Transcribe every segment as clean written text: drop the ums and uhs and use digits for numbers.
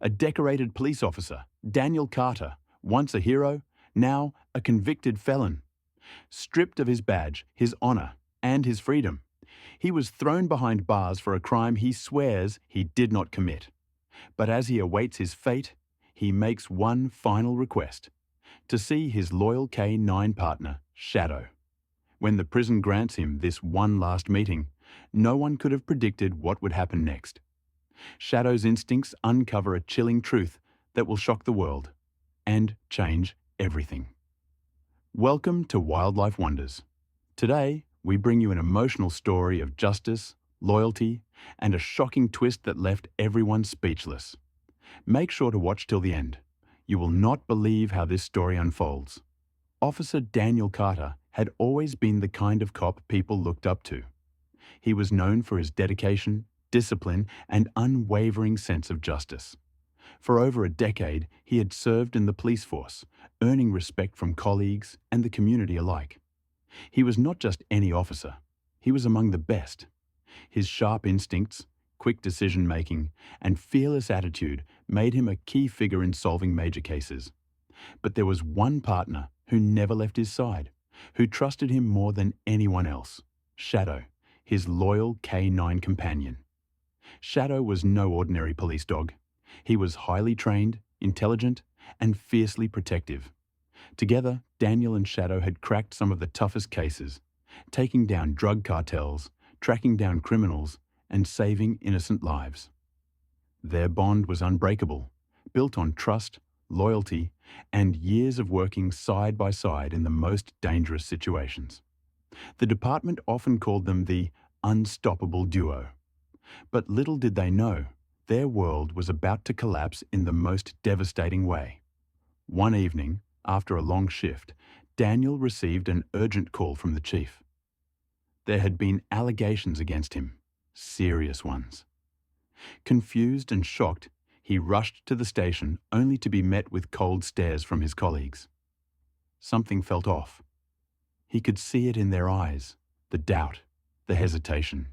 A decorated police officer, Daniel Carter, once a hero, now a convicted felon. Stripped of his badge, his honor, and his freedom, he was thrown behind bars for a crime he swears he did not commit. But as he awaits his fate, he makes one final request: to see his loyal K-9 partner, Shadow. When the prison grants him this one last meeting, no one could have predicted what would happen next. Shadow's instincts uncover a chilling truth that will shock the world and change everything. Welcome to Wildlife Wonders. Today, we bring you an emotional story of justice, loyalty, and a shocking twist that left everyone speechless. Make sure to watch till the end. You will not believe how this story unfolds. Officer Daniel Carter had always been the kind of cop people looked up to. He was known for his dedication, discipline, and unwavering sense of justice. For over a decade, he had served in the police force, earning respect from colleagues and the community alike. He was not just any officer, he was among the best. His sharp instincts, quick decision-making, and fearless attitude made him a key figure in solving major cases. But there was one partner who never left his side, who trusted him more than anyone else: Shadow, his loyal K-9 companion. Shadow was no ordinary police dog. He was highly trained, intelligent, and fiercely protective. Together, Daniel and Shadow had cracked some of the toughest cases, taking down drug cartels, tracking down criminals, and saving innocent lives. Their bond was unbreakable, built on trust, loyalty, and years of working side by side in the most dangerous situations. The department often called them the unstoppable duo. But little did they know, their world was about to collapse in the most devastating way. One evening, after a long shift, Daniel received an urgent call from the chief. There had been allegations against him, serious ones. Confused and shocked, he rushed to the station only to be met with cold stares from his colleagues. Something felt off. He could see it in their eyes, the doubt, the hesitation.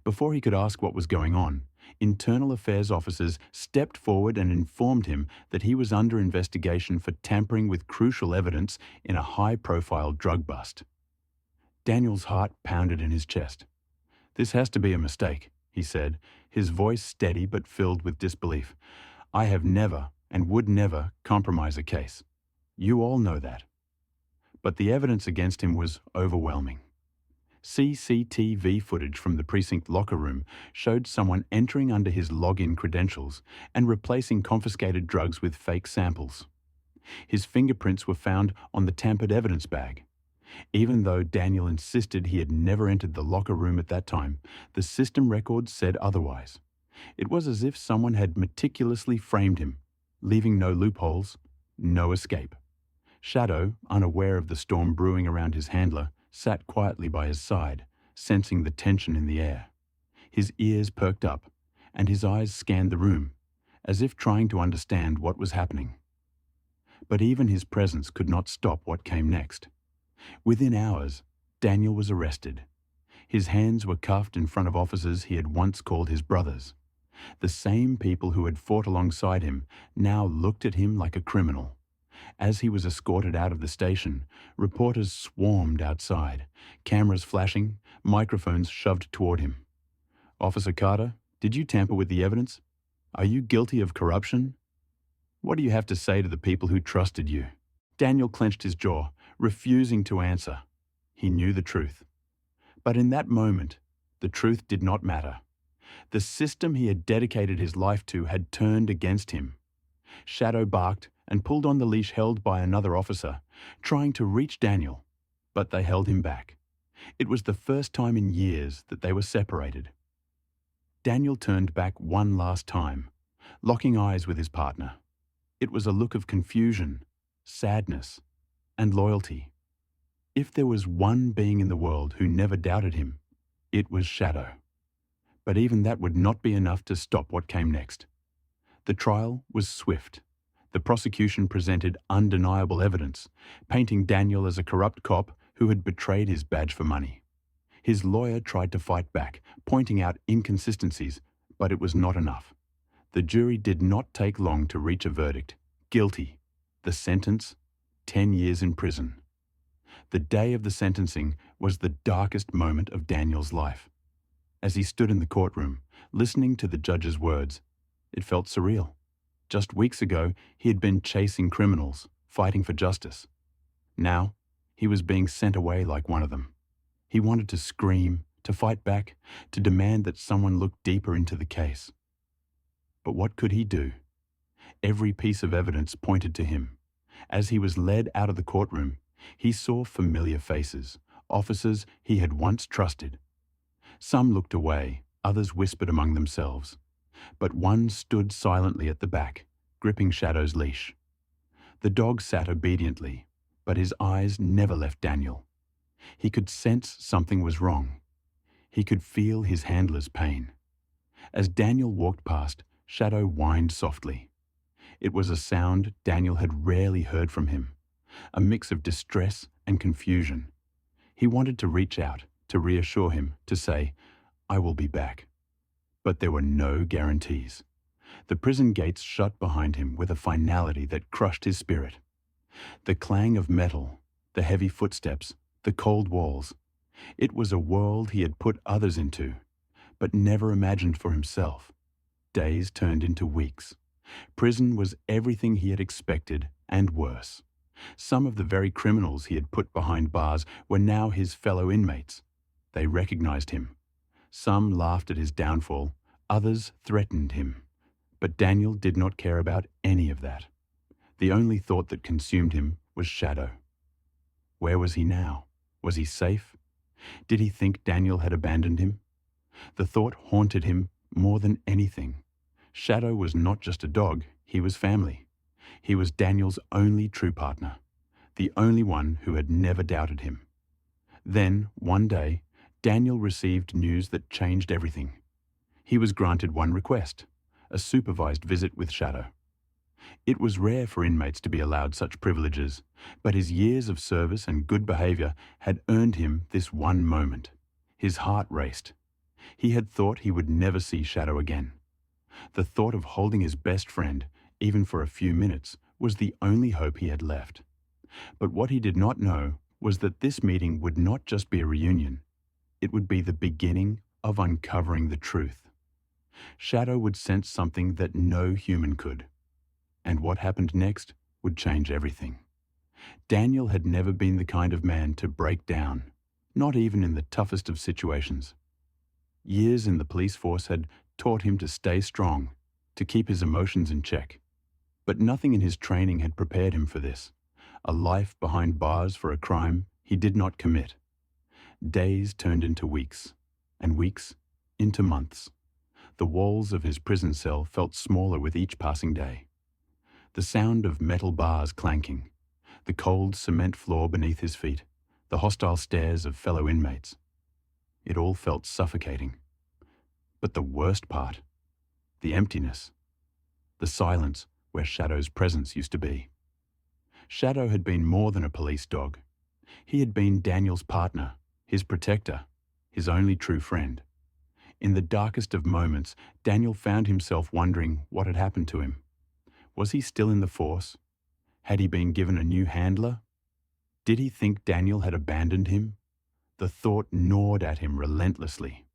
Before he could ask what was going on, internal affairs officers stepped forward and informed him that he was under investigation for tampering with crucial evidence in a high-profile drug bust. Daniel's heart pounded in his chest. "This has to be a mistake," he said, his voice steady but filled with disbelief. "I have never and would never compromise a case. You all know that." But the evidence against him was overwhelming. CCTV footage from the precinct locker room showed someone entering under his login credentials and replacing confiscated drugs with fake samples. His fingerprints were found on the tampered evidence bag. Even though Daniel insisted he had never entered the locker room at that time, the system records said otherwise. It was as if someone had meticulously framed him, leaving no loopholes, no escape. Shadow, unaware of the storm brewing around his handler, sat quietly by his side, sensing the tension in the air. His ears perked up, and his eyes scanned the room, as if trying to understand what was happening. But even his presence could not stop what came next. Within hours, Daniel was arrested. His hands were cuffed in front of officers he had once called his brothers. The same people who had fought alongside him now looked at him like a criminal. As he was escorted out of the station, reporters swarmed outside, cameras flashing, microphones shoved toward him. "Officer Carter, did you tamper with the evidence? Are you guilty of corruption? What do you have to say to the people who trusted you?" Daniel clenched his jaw, refusing to answer. He knew the truth. But in that moment, the truth did not matter. The system he had dedicated his life to had turned against him. Shadow barked and pulled on the leash held by another officer, trying to reach Daniel, but they held him back. It was the first time in years that they were separated. Daniel turned back one last time, locking eyes with his partner. It was a look of confusion, sadness, and loyalty. If there was one being in the world who never doubted him, it was Shadow. But even that would not be enough to stop what came next. The trial was swift. The prosecution presented undeniable evidence, painting Daniel as a corrupt cop who had betrayed his badge for money. His lawyer tried to fight back, pointing out inconsistencies, but it was not enough. The jury did not take long to reach a verdict. Guilty. The sentence, 10 years in prison. The day of the sentencing was the darkest moment of Daniel's life. As he stood in the courtroom, listening to the judge's words, it felt surreal. Just weeks ago, he had been chasing criminals, fighting for justice. Now, he was being sent away like one of them. He wanted to scream, to fight back, to demand that someone look deeper into the case. But what could he do? Every piece of evidence pointed to him. As he was led out of the courtroom, he saw familiar faces, officers he had once trusted. Some looked away, others whispered among themselves. But one stood silently at the back, gripping Shadow's leash. The dog sat obediently, but his eyes never left Daniel. He could sense something was wrong. He could feel his handler's pain. As Daniel walked past, Shadow whined softly. It was a sound Daniel had rarely heard from him, a mix of distress and confusion. He wanted to reach out, to reassure him, to say, "I will be back." But there were no guarantees. The prison gates shut behind him with a finality that crushed his spirit. The clang of metal, the heavy footsteps, the cold walls. It was a world he had put others into, but never imagined for himself. Days turned into weeks. Prison was everything he had expected and worse. Some of the very criminals he had put behind bars were now his fellow inmates. They recognized him. Some laughed at his downfall, others threatened him. But Daniel did not care about any of that. The only thought that consumed him was Shadow. Where was he now? Was he safe? Did he think Daniel had abandoned him? The thought haunted him more than anything. Shadow was not just a dog, he was family. He was Daniel's only true partner, the only one who had never doubted him. Then, one day, Daniel received news that changed everything. He was granted one request, a supervised visit with Shadow. It was rare for inmates to be allowed such privileges, but his years of service and good behavior had earned him this one moment. His heart raced. He had thought he would never see Shadow again. The thought of holding his best friend, even for a few minutes, was the only hope he had left. But what he did not know was that this meeting would not just be a reunion. It would be the beginning of uncovering the truth. Shadow would sense something that no human could. And what happened next would change everything. Daniel had never been the kind of man to break down, not even in the toughest of situations. Years in the police force had taught him to stay strong, to keep his emotions in check. But nothing in his training had prepared him for this, a life behind bars for a crime he did not commit. Days turned into weeks, and weeks into months. The walls of his prison cell felt smaller with each passing day. The sound of metal bars clanking, the cold cement floor beneath his feet, the hostile stares of fellow inmates. It all felt suffocating. But the worst part, the emptiness, the silence where Shadow's presence used to be. Shadow had been more than a police dog. He had been Daniel's partner, his protector, his only true friend. In the darkest of moments, Daniel found himself wondering what had happened to him. Was he still in the force? Had he been given a new handler? Did he think Daniel had abandoned him? The thought gnawed at him relentlessly.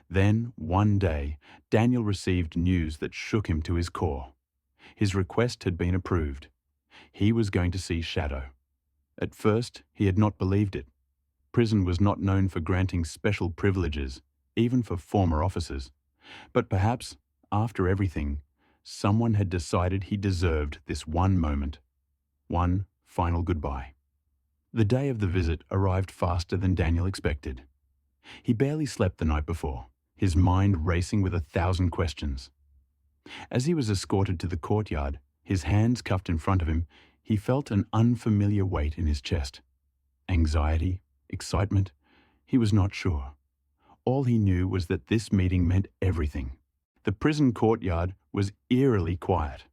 Then, one day, Daniel received news that shook him to his core. His request had been approved. He was going to see Shadow. At first, he had not believed it. Prison was not known for granting special privileges, even for former officers. But perhaps, after everything, someone had decided he deserved this one moment, one final goodbye. The day of the visit arrived faster than Daniel expected. He barely slept the night before, his mind racing with 1,000 questions. As he was escorted to the courtyard, his hands cuffed in front of him, he felt an unfamiliar weight in his chest. Anxiety, excitement, he was not sure. All he knew was that this meeting meant everything. The prison courtyard was eerily quiet.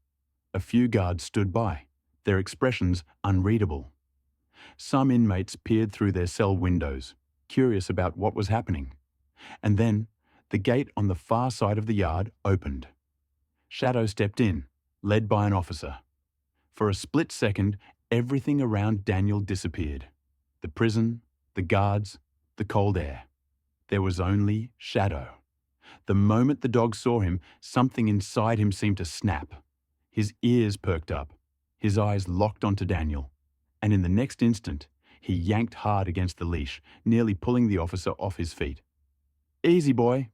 A few guards stood by, their expressions unreadable. Some inmates peered through their cell windows, curious about what was happening. And then, the gate on the far side of the yard opened. Shadow stepped in, led by an officer. For a split second, everything around Daniel disappeared. The prison, the guards, the cold air. There was only Shadow. The moment the dog saw him, something inside him seemed to snap. His ears perked up, his eyes locked onto Daniel, and in the next instant, he yanked hard against the leash, nearly pulling the officer off his feet. "Easy, boy,"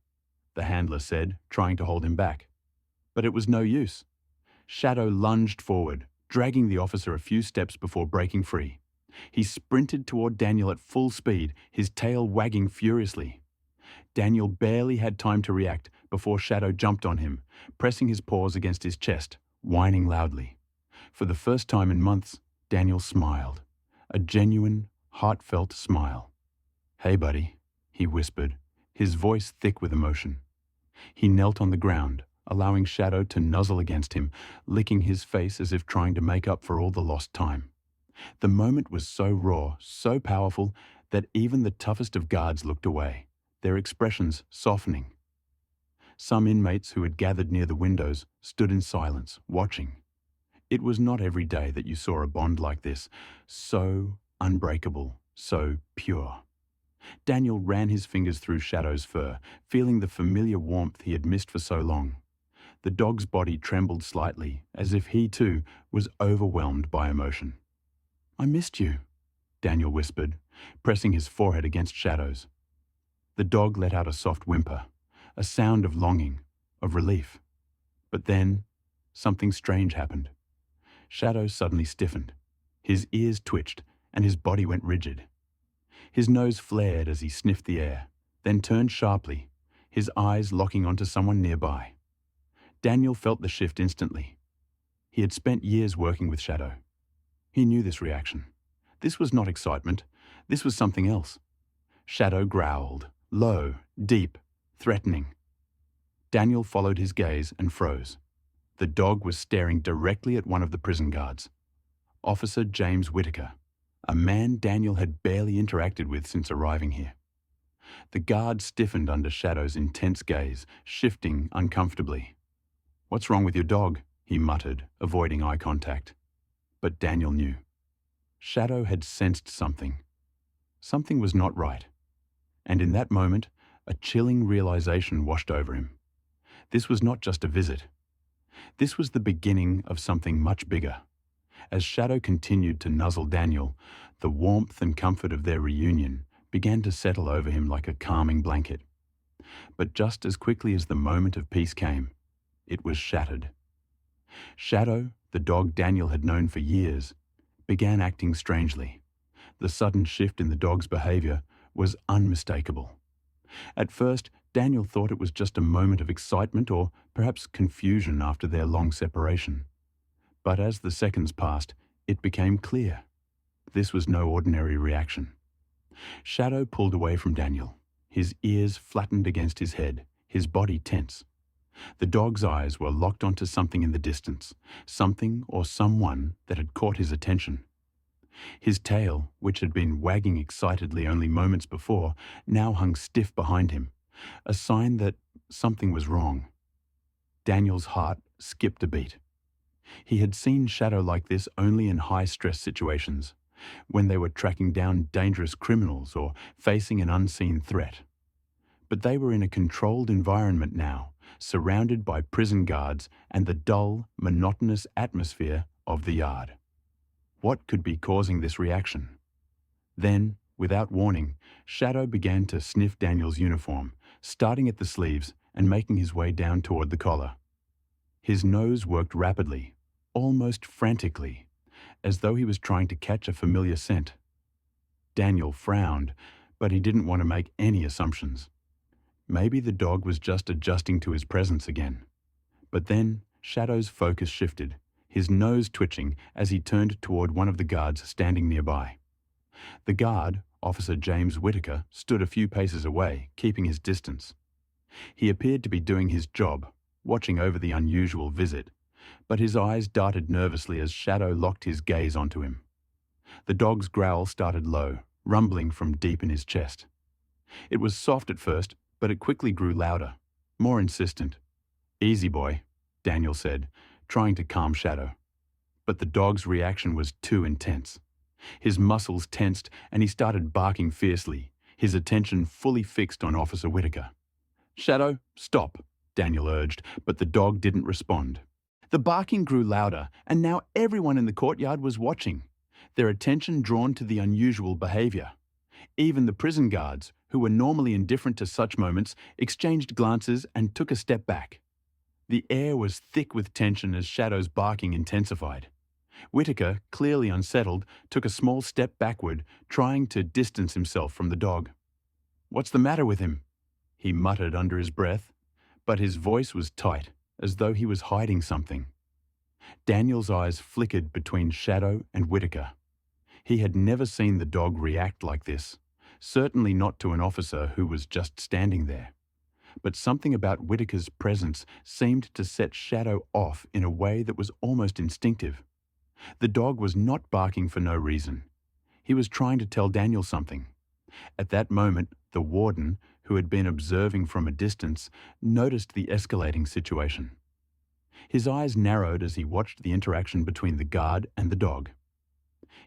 the handler said, trying to hold him back. But it was no use. Shadow lunged forward, dragging the officer a few steps before breaking free. He sprinted toward Daniel at full speed, his tail wagging furiously. Daniel barely had time to react before Shadow jumped on him, pressing his paws against his chest, whining loudly. For the first time in months, Daniel smiled. A genuine, heartfelt smile. "Hey, buddy," he whispered, his voice thick with emotion. He knelt on the ground, allowing Shadow to nuzzle against him, licking his face as if trying to make up for all the lost time. The moment was so raw, so powerful, that even the toughest of guards looked away, their expressions softening. Some inmates who had gathered near the windows stood in silence, watching. It was not every day that you saw a bond like this, so unbreakable, so pure. Daniel ran his fingers through Shadow's fur, feeling the familiar warmth he had missed for so long. The dog's body trembled slightly, as if he too was overwhelmed by emotion. "I missed you," Daniel whispered, pressing his forehead against Shadow's. The dog let out a soft whimper, a sound of longing, of relief. But then, something strange happened. Shadow suddenly stiffened. His ears twitched, and his body went rigid. His nose flared as he sniffed the air, then turned sharply, his eyes locking onto someone nearby. Daniel felt the shift instantly. He had spent years working with Shadow. He knew this reaction. This was not excitement. This was something else. Shadow growled, low, deep, threatening. Daniel followed his gaze and froze. The dog was staring directly at one of the prison guards. Officer James Whitaker, a man Daniel had barely interacted with since arriving here. The guard stiffened under Shadow's intense gaze, shifting uncomfortably. "What's wrong with your dog?" he muttered, avoiding eye contact. But Daniel knew. Shadow had sensed something. Something was not right. And in that moment, a chilling realization washed over him. This was not just a visit. This was the beginning of something much bigger. As Shadow continued to nuzzle Daniel, the warmth and comfort of their reunion began to settle over him like a calming blanket. But just as quickly as the moment of peace came, it was shattered. Shadow, the dog Daniel had known for years, began acting strangely. The sudden shift in the dog's behavior was unmistakable. At first, Daniel thought it was just a moment of excitement or perhaps confusion after their long separation. But as the seconds passed, it became clear. This was no ordinary reaction. Shadow pulled away from Daniel, his ears flattened against his head, his body tense. The dog's eyes were locked onto something in the distance, something or someone that had caught his attention. His tail, which had been wagging excitedly only moments before, now hung stiff behind him, a sign that something was wrong. Daniel's heart skipped a beat. He had seen Shadow like this only in high-stress situations, when they were tracking down dangerous criminals or facing an unseen threat. But they were in a controlled environment now, surrounded by prison guards and the dull, monotonous atmosphere of the yard. What could be causing this reaction? Then, without warning, Shadow began to sniff Daniel's uniform, starting at the sleeves and making his way down toward the collar. His nose worked rapidly, almost frantically, as though he was trying to catch a familiar scent. Daniel frowned, but he didn't want to make any assumptions. Maybe the dog was just adjusting to his presence again. But then Shadow's focus shifted, his nose twitching as he turned toward one of the guards standing nearby. The guard, Officer James Whitaker, stood a few paces away, keeping his distance. He appeared to be doing his job, watching over the unusual visit, but his eyes darted nervously as Shadow locked his gaze onto him. The dog's growl started low, rumbling from deep in his chest. It was soft at first, but it quickly grew louder, more insistent. "Easy, boy," Daniel said, trying to calm Shadow. But the dog's reaction was too intense. His muscles tensed and he started barking fiercely, his attention fully fixed on Officer Whitaker. "Shadow, stop," Daniel urged, but the dog didn't respond. The barking grew louder, and now everyone in the courtyard was watching, their attention drawn to the unusual behavior. Even the prison guards, who were normally indifferent to such moments, exchanged glances and took a step back. The air was thick with tension as Shadow's barking intensified. Whitaker, clearly unsettled, took a small step backward, trying to distance himself from the dog. "What's the matter with him?" he muttered under his breath, but his voice was tight, as though he was hiding something. Daniel's eyes flickered between Shadow and Whitaker. He had never seen the dog react like this, certainly not to an officer who was just standing there. But something about Whitaker's presence seemed to set Shadow off in a way that was almost instinctive. The dog was not barking for no reason. He was trying to tell Daniel something. At that moment, the warden, who had been observing from a distance, noticed the escalating situation. His eyes narrowed as he watched the interaction between the guard and the dog.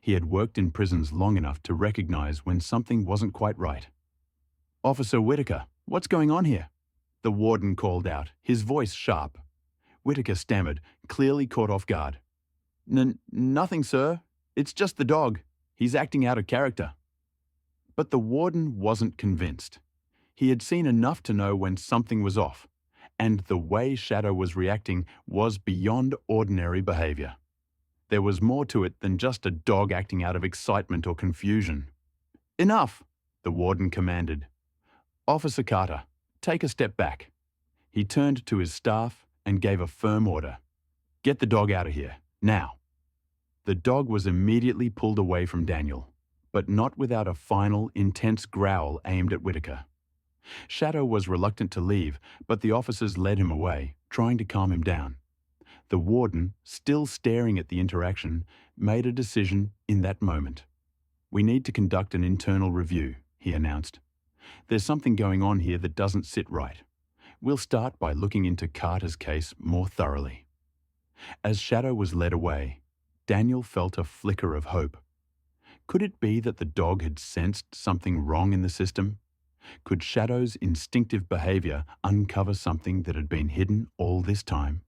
He had worked in prisons long enough to recognize when something wasn't quite right. "Officer Whitaker, what's going on here?" the warden called out, his voice sharp. Whitaker stammered, clearly caught off guard. Nothing, sir. It's just the dog. He's acting out of character." But the warden wasn't convinced. He had seen enough to know when something was off, and the way Shadow was reacting was beyond ordinary behavior. There was more to it than just a dog acting out of excitement or confusion. "Enough," the warden commanded. "Officer Carter, take a step back." He turned to his staff and gave a firm order. "Get the dog out of here, now." The dog was immediately pulled away from Daniel, but not without a final, intense growl aimed at Whitaker. Shadow was reluctant to leave, but the officers led him away, trying to calm him down. The warden, still staring at the interaction, made a decision in that moment. "We need to conduct an internal review," he announced. "There's something going on here that doesn't sit right. We'll start by looking into Carter's case more thoroughly." As Shadow was led away, Daniel felt a flicker of hope. Could it be that the dog had sensed something wrong in the system? Could Shadow's instinctive behavior uncover something that had been hidden all this time?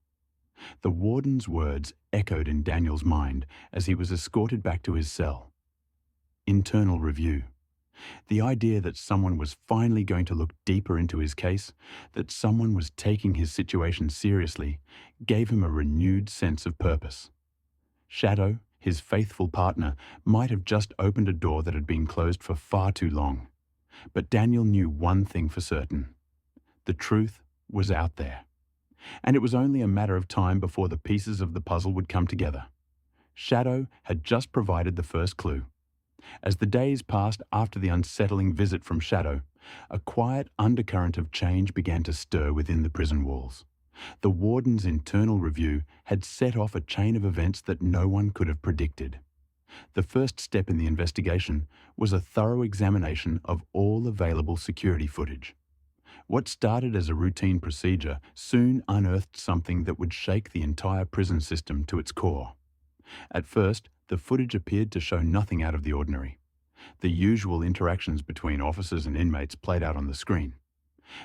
The warden's words echoed in Daniel's mind as he was escorted back to his cell. Internal review. The idea that someone was finally going to look deeper into his case, that someone was taking his situation seriously, gave him a renewed sense of purpose. Shadow, his faithful partner, might have just opened a door that had been closed for far too long. But Daniel knew one thing for certain. The truth was out there. And it was only a matter of time before the pieces of the puzzle would come together. Shadow had just provided the first clue. As the days passed after the unsettling visit from Shadow, a quiet undercurrent of change began to stir within the prison walls. The warden's internal review had set off a chain of events that no one could have predicted. The first step in the investigation was a thorough examination of all available security footage. What started as a routine procedure soon unearthed something that would shake the entire prison system to its core. At first, the footage appeared to show nothing out of the ordinary. The usual interactions between officers and inmates played out on the screen.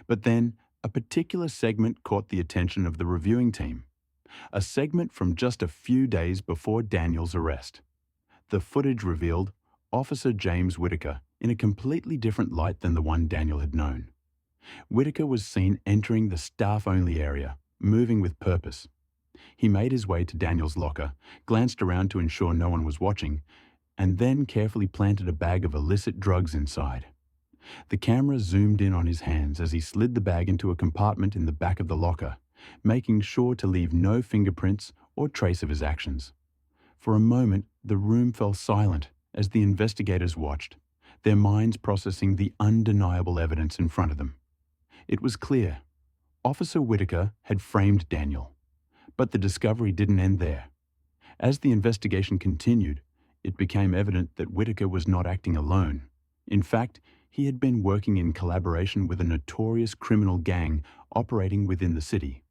But then, a particular segment caught the attention of the reviewing team. A segment from just a few days before Daniel's arrest. The footage revealed Officer James Whitaker in a completely different light than the one Daniel had known. Whitaker was seen entering the staff-only area, moving with purpose. He made his way to Daniel's locker, glanced around to ensure no one was watching, and then carefully planted a bag of illicit drugs inside. The camera zoomed in on his hands as he slid the bag into a compartment in the back of the locker, making sure to leave no fingerprints or trace of his actions. For a moment, the room fell silent as the investigators watched, their minds processing the undeniable evidence in front of them. It was clear. Officer Whitaker had framed Daniel. But the discovery didn't end there. As the investigation continued, it became evident that Whitaker was not acting alone. In fact, he had been working in collaboration with a notorious criminal gang operating within the city.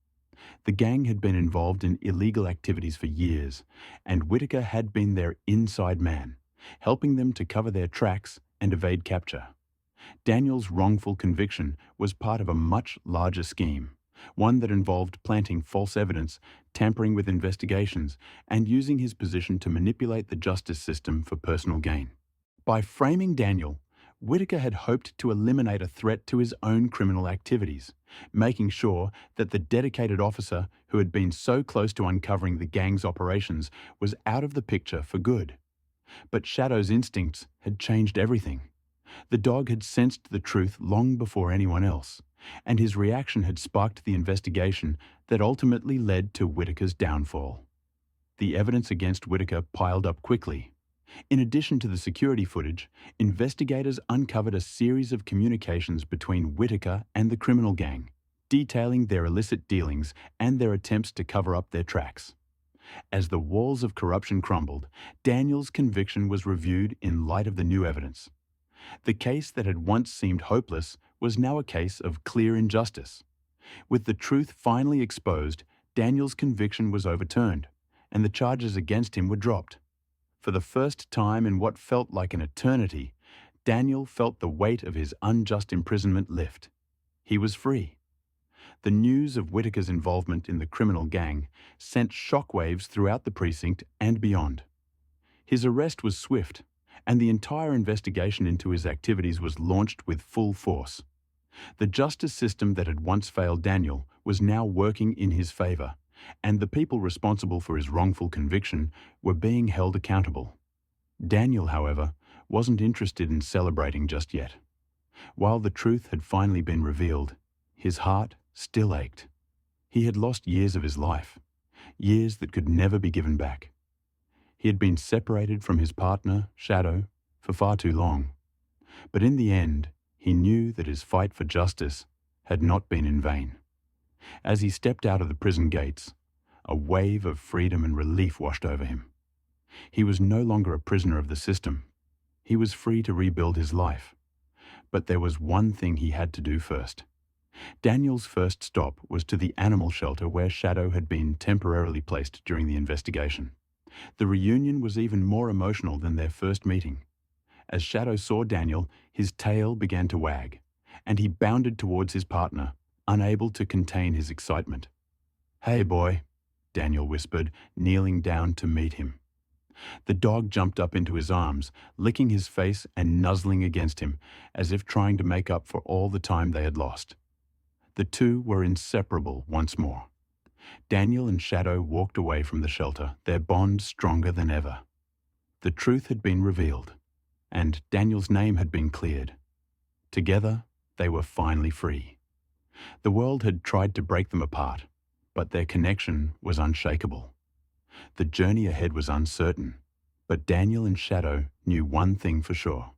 The gang had been involved in illegal activities for years, and Whitaker had been their inside man, helping them to cover their tracks and evade capture. Daniel's wrongful conviction was part of a much larger scheme, one that involved planting false evidence, tampering with investigations, and using his position to manipulate the justice system for personal gain. By framing Daniel, Whitaker had hoped to eliminate a threat to his own criminal activities, making sure that the dedicated officer who had been so close to uncovering the gang's operations was out of the picture for good. But Shadow's instincts had changed everything. The dog had sensed the truth long before anyone else, and his reaction had sparked the investigation that ultimately led to Whitaker's downfall. The evidence against Whitaker piled up quickly. In addition to the security footage, investigators uncovered a series of communications between Whitaker and the criminal gang, detailing their illicit dealings and their attempts to cover up their tracks. As the walls of corruption crumbled, Daniel's conviction was reviewed in light of the new evidence. The case that had once seemed hopeless was now a case of clear injustice. With the truth finally exposed, Daniel's conviction was overturned, and the charges against him were dropped. For the first time in what felt like an eternity, Daniel felt the weight of his unjust imprisonment lift. He was free. The news of Whitaker's involvement in the criminal gang sent shockwaves throughout the precinct and beyond. His arrest was swift, and the entire investigation into his activities was launched with full force. The justice system that had once failed Daniel was now working in his favor, and the people responsible for his wrongful conviction were being held accountable. Daniel, however, wasn't interested in celebrating just yet. While the truth had finally been revealed, his heart still ached. He had lost years of his life, years that could never be given back. He had been separated from his partner, Shadow, for far too long. But in the end, he knew that his fight for justice had not been in vain. As he stepped out of the prison gates, a wave of freedom and relief washed over him. He was no longer a prisoner of the system. He was free to rebuild his life. But there was one thing he had to do first. Daniel's first stop was to the animal shelter where Shadow had been temporarily placed during the investigation. The reunion was even more emotional than their first meeting. As Shadow saw Daniel, his tail began to wag, and he bounded towards his partner, unable to contain his excitement. "Hey, boy," Daniel whispered, kneeling down to meet him. The dog jumped up into his arms, licking his face and nuzzling against him, as if trying to make up for all the time they had lost. The two were inseparable once more. Daniel and Shadow walked away from the shelter, their bond stronger than ever. The truth had been revealed, and Daniel's name had been cleared. Together, they were finally free. The world had tried to break them apart, but their connection was unshakable. The journey ahead was uncertain, but Daniel and Shadow knew one thing for sure.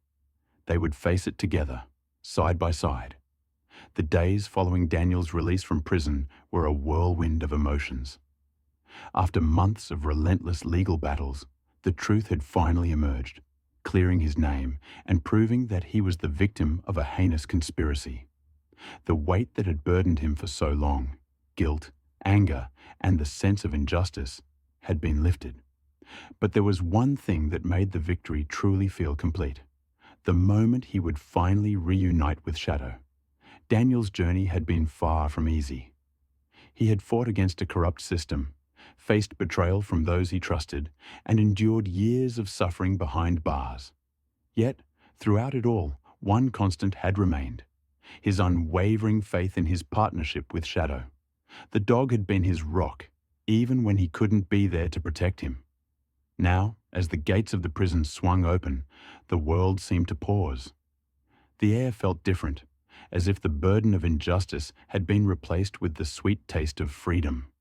They would face it together, side by side. The days following Daniel's release from prison were a whirlwind of emotions. After months of relentless legal battles, the truth had finally emerged, clearing his name and proving that he was the victim of a heinous conspiracy. The weight that had burdened him for so long, guilt, anger, and the sense of injustice, had been lifted. But there was one thing that made the victory truly feel complete: the moment he would finally reunite with Shadow. Daniel's journey had been far from easy. He had fought against a corrupt system, faced betrayal from those he trusted, and endured years of suffering behind bars. Yet, throughout it all, one constant had remained: his unwavering faith in his partnership with Shadow. The dog had been his rock, even when he couldn't be there to protect him. Now, as the gates of the prison swung open, the world seemed to pause. The air felt different, as if the burden of injustice had been replaced with the sweet taste of freedom.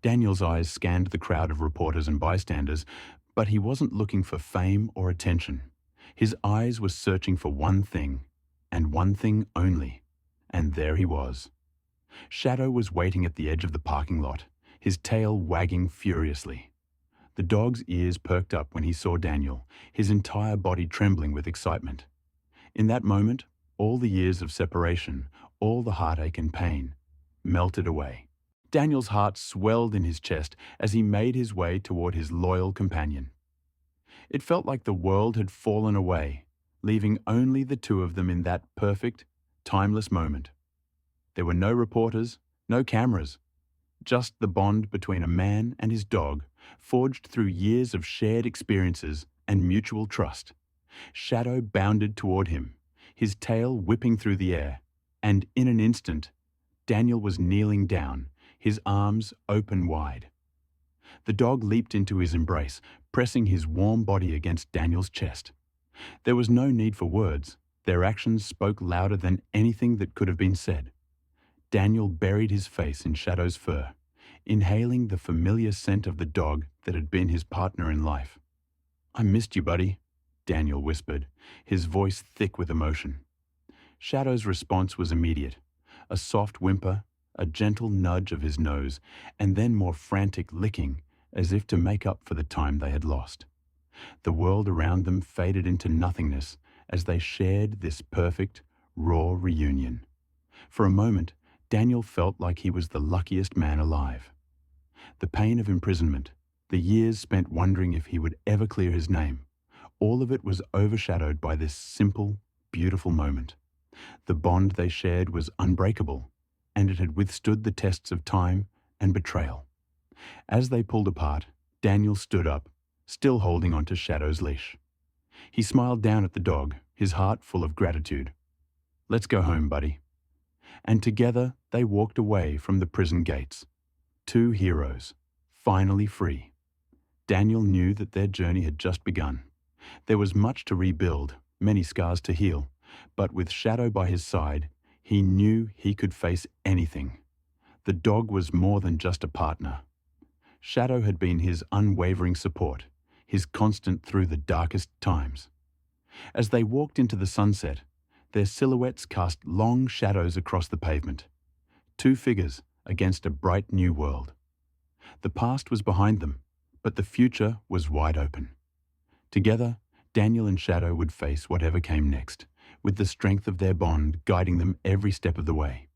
Daniel's eyes scanned the crowd of reporters and bystanders, but he wasn't looking for fame or attention. His eyes were searching for one thing, and one thing only, and there he was. Shadow was waiting at the edge of the parking lot, his tail wagging furiously. The dog's ears perked up when he saw Daniel, his entire body trembling with excitement. In that moment, all the years of separation, all the heartache and pain, melted away. Daniel's heart swelled in his chest as he made his way toward his loyal companion. It felt like the world had fallen away, leaving only the two of them in that perfect, timeless moment. There were no reporters, no cameras, just the bond between a man and his dog, forged through years of shared experiences and mutual trust. Shadow bounded toward him, his tail whipping through the air, and in an instant, Daniel was kneeling down, his arms open wide. The dog leaped into his embrace, pressing his warm body against Daniel's chest. There was no need for words. Their actions spoke louder than anything that could have been said. Daniel buried his face in Shadow's fur, inhaling the familiar scent of the dog that had been his partner in life. "I missed you, buddy," Daniel whispered, his voice thick with emotion. Shadow's response was immediate. A soft whimper, a gentle nudge of his nose, and then more frantic licking, as if to make up for the time they had lost. The world around them faded into nothingness as they shared this perfect, raw reunion. For a moment, Daniel felt like he was the luckiest man alive. The pain of imprisonment, the years spent wondering if he would ever clear his name, all of it was overshadowed by this simple, beautiful moment. The bond they shared was unbreakable, and it had withstood the tests of time and betrayal. As they pulled apart, Daniel stood up, still holding onto Shadow's leash. He smiled down at the dog, his heart full of gratitude. "Let's go home, buddy." And together they walked away from the prison gates. Two heroes, finally free. Daniel knew that their journey had just begun. There was much to rebuild, many scars to heal, but with Shadow by his side, he knew he could face anything. The dog was more than just a partner. Shadow had been his unwavering support, his constant through the darkest times. As they walked into the sunset, their silhouettes cast long shadows across the pavement. Two figures against a bright new world. The past was behind them, but the future was wide open. Together, Daniel and Shadow would face whatever came next, with the strength of their bond guiding them every step of the way.